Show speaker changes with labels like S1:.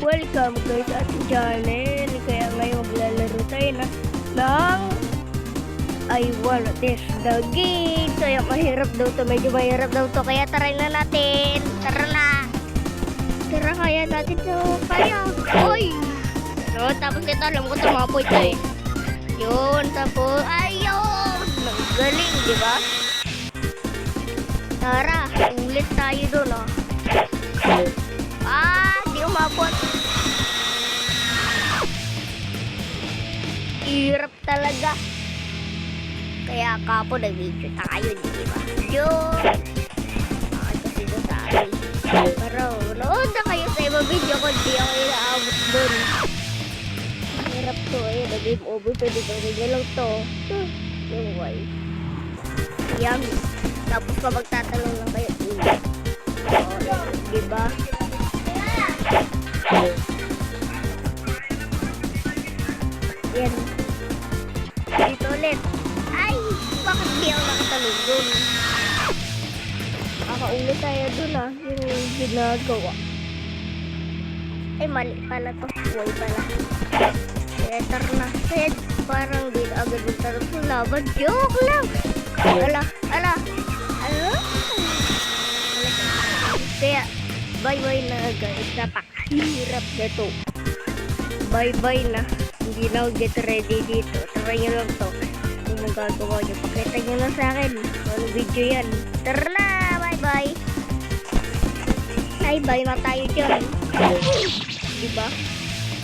S1: Welcome guys sa ating channel. Kaya ngayon maglalaro tayo ng I wanna test the game. So yung mahirap daw to, medyo mahirap daw to. Kaya try na natin. Tara na. Tara kaya natin to. Kaya. Oy! No, tapos ito alam ko tumapoy to eh. Yun, tapos ayun. Galing, di ba? Tara, ulit tayo doon oh. Di umabot. Hirap talaga. Kaya kapo nag-video tayo, di ba? Yun. Kasi doon sa akin. Pero, noon na kayo sa ibang video ko, di ako inaabot doon. Hirap to eh. Nag-game over. Pwede ba rin lang to. Yung way. Yummy. Tapos pa magtatanong lang kayo. Diba? Yan. Dito ulit. Ay! Bakit di ako nakatalog dun? Nakaulit tayo dun yung ginagawa. Ay, mali pala to. Huwag pala. Setter na. Set. Parang di na agad magtarap ng laban. Joke lang! Ala! Kaya, bye-bye na guys. Napakahirap na to. Bye-bye na. Hindi na ako get ready dito. Try nyo lang to. Kung magagawa nyo, pakita nyo lang sa akin. Ano video yan. Tara na! Bye-bye! Bye-bye na tayo dyan. Diba?